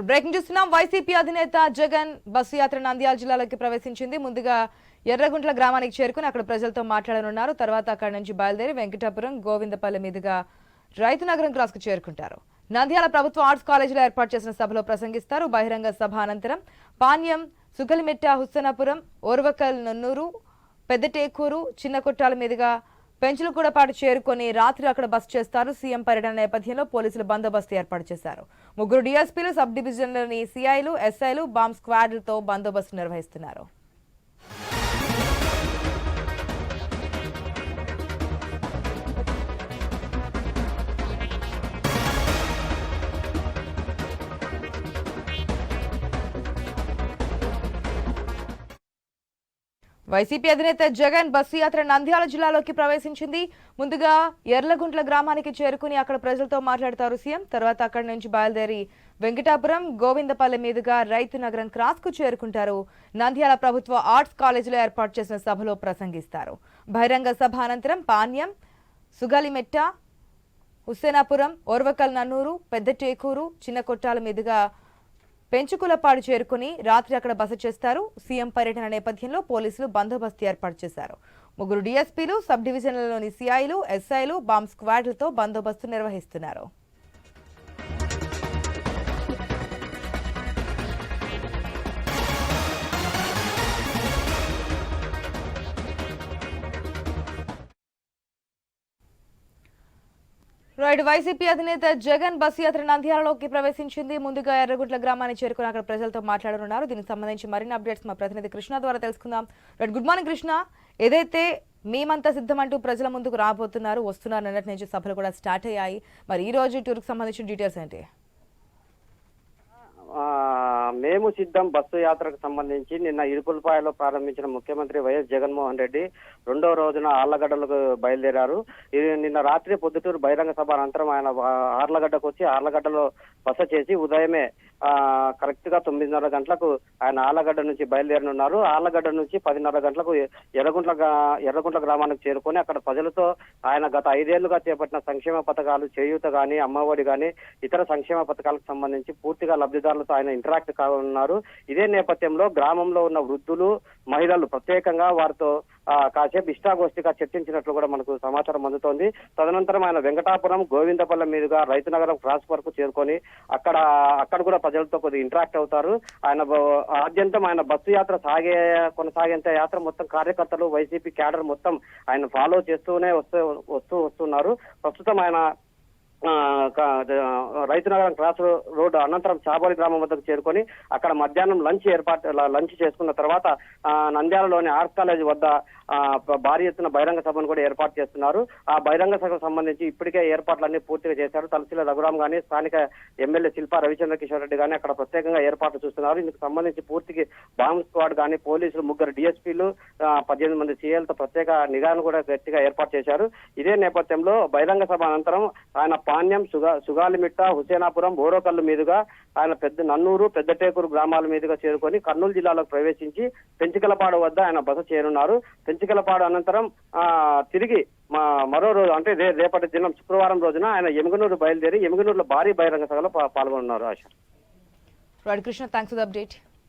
Breaking చూస్తున్నాం. YCP అధినేత Jagan bus యాత్ర నంద్యాల జిల్లాలోకి ప్రవేశించింది. ముందుగా ఎర్రగుంట్ల గ్రామానికి చేరుకుని అక్కడ ప్రజలతో మాట్లాడనున్నారు. తర్వాత అక్కడి నుంచి బయలుదేరి వెంకటాపురం గోవిందపల్లి మీదుగా రైతునగరం క్రాస్ కు చేరుకుంటారు. నంద్యాల ప్రభుత్వ ఆర్ట్స్ కాలేజీలో ఏర్పాటు చేసిన సభలో ప్రసంగిస్తారు. బహిరంగ సభ అనంతరం పాణ్యం, సుగలిమెట్ట, హుస్సేనాపురం, ఓర్వకల్, నన్నూరు, పెద్దటేకూరు, చిన్న కొట్టాల మీదుగా పెంచులగూడపాటు చేరుకొని రాత్రి అక్కడ బస చేస్తారు. సీఎం పర్యటన నేపథ్యంలో పోలీసులు బందోబస్తు ఏర్పాటు చేశారు. 3 డీఎస్పీలు, సబ్ డివిజన్లోని సీఐలు, ఎస్ఐలు, బాంబ్ స్క్వాడ్లతో బందోబస్తు నిర్వహిస్తున్నారు. వైసీపీ అధినేత జగన్ బస్సు యాత్ర నంద్యాల జిల్లాలోకి ప్రవేశించింది. ముందుగా ఎర్లగుంట్ల గ్రామానికి చేరుకుని అక్కడ ప్రజలతో మాట్లాడతారు సీఎం. తర్వాత అక్కడి నుంచి బయలుదేరి వెంకటాపురం, గోవిందపల్లి మీదుగా రైతు నగరం క్రాస్ కు చేరుకుంటారు. నంద్యాల ప్రభుత్వ ఆర్ట్స్ కాలేజీలో ఏర్పాటు చేసిన సభలో ప్రసంగిస్తారు. బహిరంగ సభ అనంతరం పాణ్యం, సుగలిమెట్ట, హుస్సేనాపురం, ఓర్వకల్, నన్నూరు, పెద్దటేకూరు, చిన్న కొట్టాల మీదుగా పెంచుకులపాడు చేరుకుని రాత్రి అక్కడ బస చేస్తారు. సీఎం పర్యటన నేపథ్యంలో పోలీసులు బందోబస్తు ఏర్పాటు చేశారు. 3 డీఎస్పీలు, సబ్ డివిజన్లలోని సీఐలు, ఎస్ఐలు, బాంబ్ స్క్వాడ్లతో బందోబస్తు నిర్వహిస్తున్నారు. వైసీపీ అధినేత జగన్ బస్సు యాత్ర నంద్యాలలోకి ప్రవేశించింది. ముందుగా ఎర్రగుంట్ల గ్రామాన్ని చేరుకుని అక్కడ ప్రజలతో మాట్లాడనున్నారు. దీనికి సంబంధించి మరిన్ని అప్డేట్స్ మా ప్రతినిధి కృష్ణ ద్వారా తెలుసుకుందాం. Good morning Krishna. ఏదైతే మేమంతా సిద్ధమంటూ ప్రజల ముందుకు వస్తున్నారు నిన్నటి నుంచి సభలు కూడా స్టార్ట్ అయ్యాయి. మరి ఈ రోజు టూర్కి సంబంధించిన డీటెయిల్స్ ఏంటి? మేము సిద్ధం బస్సు యాత్రకు సంబంధించి నిన్న ఇడుపులపాయలో ప్రారంభించిన ముఖ్యమంత్రి వైఎస్ జగన్మోహన్ రెడ్డి రెండవ రోజున ఆర్లగడ్డలకు బయలుదేరారు. నిన్న రాత్రి పొద్దుటూరు బహిరంగ సభ అనంతరం ఆయన ఆర్లగడ్డకు వచ్చి ఆర్లగడ్డలో బస చేసి ఉదయమే కరెక్ట్ గా 9:30 గంటలకు ఆయన ఆర్లగడ్డ నుంచి బయలుదేరనున్నారు. ఆర్లగడ్డ నుంచి 10:30 గంటలకు ఎర్రగుంట్ల గ్రామానికి చేరుకొని అక్కడ ప్రజలతో ఆయన గత 5 ఏళ్లుగా చేపట్టిన సంక్షేమ పథకాలు, చేయూత గాని, అమ్మఒడి గాని, ఇతర సంక్షేమ పథకాలకు సంబంధించి పూర్తిగా లబ్ధిదారులతో ఆయన ఇంటరాక్ట్ కానున్నారు. ఇదే నేపథ్యంలో గ్రామంలో ఉన్న వృద్ధులు, మహిళలు ప్రత్యేకంగా వారితో కాసేపు ఇష్టాగోష్ఠిగా చర్చించినట్లు కూడా మనకు సమాచారం అందుతోంది. తదనంతరం ఆయన వెంకటాపురం, గోవిందపల్లి మీదుగా రైతునగరం క్రాస్ వరకు చేరుకొని అక్కడ కూడా ప్రజలతో కొద్దిగా ఇంటరాక్ట్ అవుతారు. ఆయన ఆద్యంతం ఆయన బస్సు యాత్ర కొనసాగేంత యాత్ర మొత్తం కార్యకర్తలు, వైసీపీ క్యాడర్ మొత్తం ఆయన ఫాలో చేస్తూనే వస్తున్నారు. ప్రస్తుతం ఆయన రైతునగరం క్రాస్ రోడ్ అనంతరం చాబోలి గ్రామం వద్దకు చేరుకొని అక్కడ మధ్యాహ్నం లంచ్ చేసుకున్న తర్వాత నంద్యాలలోని ఆర్ట్స్ కాలేజ్ వద్ద భారీ ఎత్తున బహిరంగ సభను కూడా ఏర్పాటు చేస్తున్నారు. ఆ బహిరంగ సభకు సంబంధించి ఇప్పటికే ఏర్పాట్లన్నీ పూర్తిగా చేశారు. తలసిల రఘురాం గానీ, స్థానిక ఎమ్మెల్యే శిల్పా రవిచంద్ర కిషోర్ రెడ్డి గానీ అక్కడ ప్రత్యేకంగా ఏర్పాట్లు చూస్తున్నారు. ఇందుకు సంబంధించి పూర్తిగా బాంబ్ స్క్వాడ్ గానీ, పోలీసులు 3 డీఎస్పీలు, 18 మంది సీఎలతో ప్రత్యేక నిఘాను కూడా గట్టిగా ఏర్పాటు చేశారు. ఇదే నేపథ్యంలో బహిరంగ సభ అనంతరం ఆయన పాణ్యం, సుగాలిమిట్ట, హుస్సేనాపురం, ఓరోకల్లు మీదుగా ఆయన నన్నూరు, పెద్దటేకూరు గ్రామాల మీదుగా చేరుకొని కర్నూలు జిల్లాలోకి ప్రవేశించి పెంచికలపాడు వద్ద ఆయన బస చేరున్నారు. పెంచికలపాడు అనంతరం తిరిగి మరో రోజు అంటే రేపటి దినం శుక్రవారం రోజున ఆయన ఎమ్మిగనూరు బయలుదేరి ఎమ్మిగనూరులో భారీ బహిరంగ సభలో పాల్గొన్నారు. Asha Krishna, thanks for the update.